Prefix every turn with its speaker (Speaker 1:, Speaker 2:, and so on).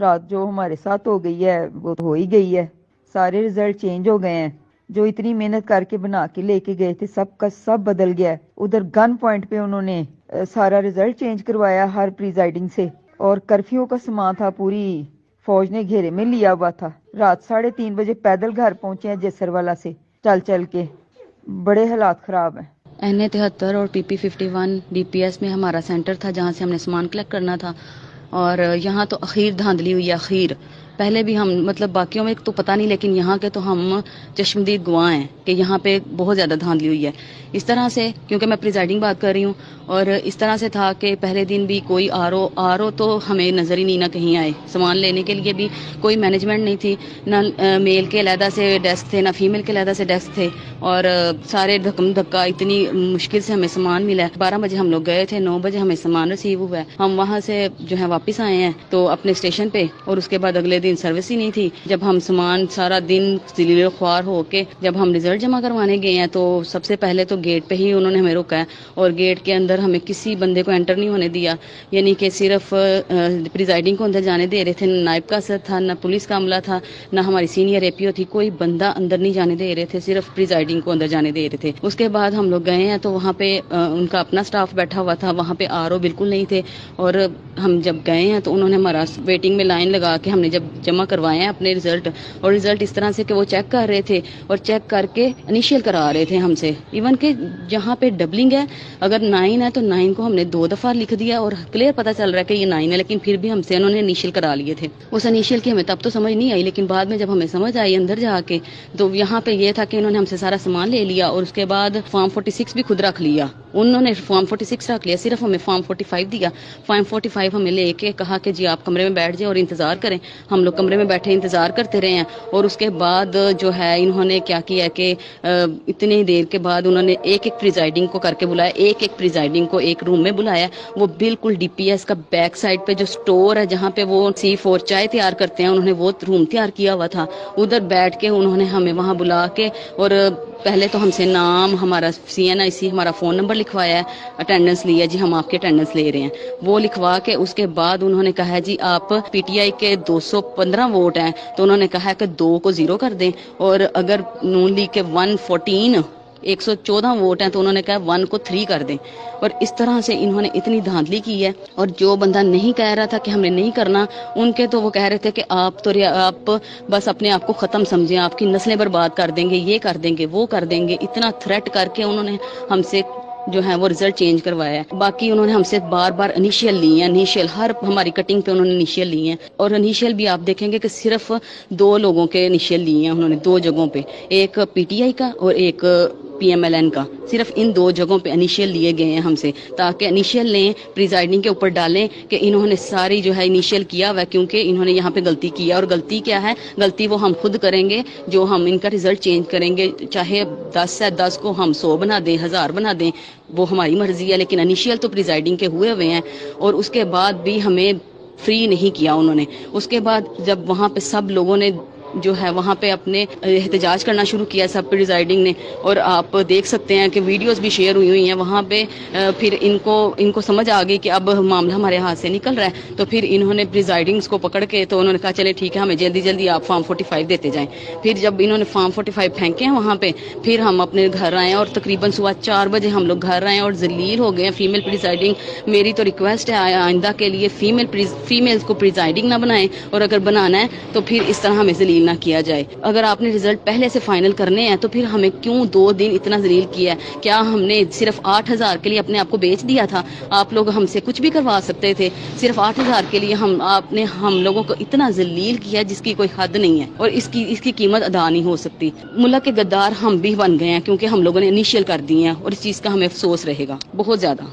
Speaker 1: رات جو ہمارے ساتھ ہو گئی ہے وہ تو ہو ہی گئی ہے، سارے رزلٹ چینج ہو گئے ہیں، جو اتنی محنت کر کے بنا کے لے کے گئے تھے سب کا سب بدل گیا ہے۔ ادھر گن پوائنٹ پہ انہوں نے سارا رزلٹ چینج کروایا ہر پریزائڈنگ سے، اور کرفیو کا سامان تھا پوری فوج نے گھیرے میں لیا ہوا تھا۔ رات 3:30 بجے پیدل گھر پہنچے ہیں جسر والا سے چل چل کے، بڑے حالات خراب ہیں۔
Speaker 2: N73 اور PP51 DPS میں ہمارا سینٹر تھا جہاں سے ہم نے سامان کلیکٹ کرنا تھا، اور یہاں تو اخیر دھاندلی ہوئی ہے، اخیر پہلے بھی ہم مطلب باقیوں میں تو پتہ نہیں، لیکن یہاں کے تو ہم چشمدید گواہ ہیں کہ یہاں پہ بہت زیادہ دھاندلی ہوئی ہے۔ اس طرح سے کیونکہ میں پریزائڈنگ بات کر رہی ہوں، اور اس طرح سے تھا کہ پہلے دن بھی کوئی آر او تو ہمیں نظر ہی نہیں نہ کہیں آئے، سامان لینے کے لیے بھی کوئی مینجمنٹ نہیں تھی، نہ میل کے علیحدہ سے ڈیسک تھے نہ فیمیل کے علیحدہ سے ڈیسک تھے، اور سارے دھکم دھکا اتنی مشکل سے ہمیں سامان ملا ہے۔ 12 بجے ہم لوگ گئے تھے، 9 بجے ہمیں سامان ریسیو ہوا ہے۔ ہم وہاں سے جو ہے واپس آئے ہیں تو اپنے اسٹیشن پہ، اور اس کے بعد اگلے دن سروس ہی نہیں تھی۔ جب ہم سامان سارا دن ذلیل و خوار ہو کے جب ہم رزلٹ جمع کروانے گئے ہیں تو سب سے پہلے تو گیٹ پہ ہی انہوں نے ہمیں روکا ہے، اور گیٹ کے اندر ہمیں کسی بندے کو انٹر نہیں ہونے دیا، یعنی کہ صرف پریزائڈنگ کو اندر جانے دے رہے تھے، نہ نائب کا اثر تھا، نہ پولیس کا عملہ تھا، نہ ہماری سینئر اے پی او تھی، کوئی بندہ اندر نہیں جانے دے رہے تھے، صرف پریزائڈنگ کو اندر جانے دے رہے تھے۔ اس کے بعد ہم لوگ گئے ہیں تو وہاں پہ ان کا اپنا سٹاف بیٹھا ہوا تھا، وہاں پہ آر او بالکل نہیں تھے، اور ہم جب گئے ہیں تو انہوں نے ہمارا ویٹنگ میں لائن لگا کے ہم نے جب جمع کروائے ہیں اپنے رزلٹ، اور رزلٹ اس طرح سے کہ وہ چیک کر رہے تھے اور چیک کر کے انیشیل کرا رہے تھے ہم سے، ایون کہ جہاں پہ ڈبلنگ ہے اگر 9 ہے تو 9 کو ہم نے 2 دفعہ لکھ دیا اور کلیئر پتہ چل رہا ہے کہ یہ 9 ہے، لیکن پھر بھی ہم سے انہوں نے انیشیل کرا لیے تھے۔ اس انیشیل کی ہمیں تب تو سمجھ نہیں آئی، لیکن بعد میں جب ہمیں سمجھ آئی اندر جا کے تو یہاں پہ یہ تھا کہ انہوں نے ہم سے سارا سامان لے لیا، اور اس کے بعد فارم 46 بھی خود رکھ لیا، انہوں نے فارم 46 رکھ لیا، صرف ہمیں فارم 45 دیا۔ فارم 45 ہمیں لے کے کہا کہ جی آپ کمرے میں بیٹھ جائیں اور انتظار کریں۔ ہم لوگ کمرے میں بیٹھے انتظار کرتے رہے ہیں، اور اس کے بعد جو ہے انہوں نے کیا کیا کہ اتنی دیر کے بعد انہوں نے ایک پریزائڈنگ کو کر کے بلایا، ایک پریزائڈنگ کو ایک روم میں بلایا، وہ بالکل ڈی پی ایس کا بیک سائڈ پہ جو سٹور ہے جہاں پہ وہ C4 چائے تیار کرتے ہیں، انہوں نے وہ روم تیار کیا ہوا تھا، ادھر بیٹھ کے انہوں نے ہمیں وہاں بلا کے، اور پہلے تو ہم سے نام، ہمارا CNIC، ہمارا فون نمبر لکھوایا ہے، اٹینڈنس لیا، جی ہم آپ کے اٹینڈنس لے رہے ہیں، وہ لکھوا کے اس کے بعد انہوں نے کہا جی آپ PTI کے 215 ووٹ ہیں تو انہوں نے کہا کہ 2 کو 0 کر دیں، اور اگر نون لیگ کے 114 ووٹ ہیں تو انہوں نے کہا 1 کو 3 کر دیں، اور اس طرح سے انہوں نے اتنی دھاندلی کی ہے۔ اور جو بندہ نہیں کہہ رہا تھا کہ ہم نے نہیں کرنا، ان کے تو وہ کہہ رہے تھے کہ آپ بس اپنے آپ کو ختم سمجھیں، آپ کی نسلیں برباد کر دیں گے، یہ کر دیں گے، وہ کر دیں گے، اتنا تھریٹ کر کے انہوں نے ہم سے جو ہے وہ رزلٹ چینج کروایا ہے۔ باقی انہوں نے ہم سے بار بار انیشیل لی ہیں، انیشیل ہر ہماری کٹنگ پہ انہوں نے انیشیل لی ہیں، اور انیشیل بھی آپ دیکھیں گے کہ صرف 2 لوگوں کے انیشیل لیے ہیں انہوں نے، 2 جگہوں پہ، ایک PTI کا اور ایک PMLN کا، صرف ان 2 جگہوں پہ انیشیل لیے گئے ہیں ہم سے، تاکہ انیشیل لیں پریزائڈنگ کے اوپر ڈالیں کہ انہوں نے ساری جو ہے انیشیل کیا ہوا ہے، کیونکہ انہوں نے یہاں پہ غلطی کی ہے، اور غلطی کیا ہے، غلطی وہ ہم خود کریں گے، جو ہم ان کا رزلٹ چینج کریں گے، چاہے 10 ہے 10 کو ہم 100 بنا دیں، 1000 بنا دیں، وہ ہماری مرضی ہے، لیکن انیشیل تو پریزائڈنگ کے ہوئے ہیں، اور اس کے بعد بھی ہمیں فری نہیں کیا انہوں نے۔ اس کے بعد جب وہاں پہ سب لوگوں نے جو ہے وہاں پہ اپنے احتجاج کرنا شروع کیا سب پریزائڈنگ نے، اور آپ دیکھ سکتے ہیں کہ ویڈیوز بھی شیئر ہوئی ہیں وہاں پہ، پھر ان کو سمجھ آ گئی کہ اب معاملہ ہمارے ہاتھ سے نکل رہا ہے، تو پھر انہوں نے پریزائڈنگز کو پکڑ کے تو انہوں نے کہا چلے ٹھیک ہے، ہمیں جلدی جلدی آپ فارم 45 دیتے جائیں۔ پھر جب انہوں نے فارم 45 پھینکے ہیں وہاں پہ، پھر ہم اپنے گھر آئے، اور تقریباً صبح 4 بجے ہم لوگ گھر آئے اور ذلیل ہو گئے ہیں فیمیل پریزائڈنگ۔ میری تو ریکویسٹ ہے آئندہ کے لیے فیمیلز کو پریزائڈنگ نہ بنائیں، اور اگر بنانا ہے تو پھر اس طرح ہمیں ذلیل نہ کیا جائے۔ اگر آپ نے رزلٹ پہلے سے فائنل کرنے ہیں تو پھر ہمیں کیوں 2 دن اتنا ذلیل کیا ہے؟ کیا ہم نے صرف 8000 کے لیے اپنے آپ کو بیچ دیا تھا؟ آپ لوگ ہم سے کچھ بھی کروا سکتے تھے، صرف 8000 کے لیے آپ نے ہم لوگوں کو اتنا ذلیل کیا جس کی کوئی حد نہیں ہے، اور اس کی قیمت ادا نہیں ہو سکتی۔ ملک کے غدار ہم بھی بن گئے ہیں کیونکہ ہم لوگوں نے انیشیل کر دی ہیں، اور اس چیز کا ہمیں افسوس رہے گا بہت زیادہ۔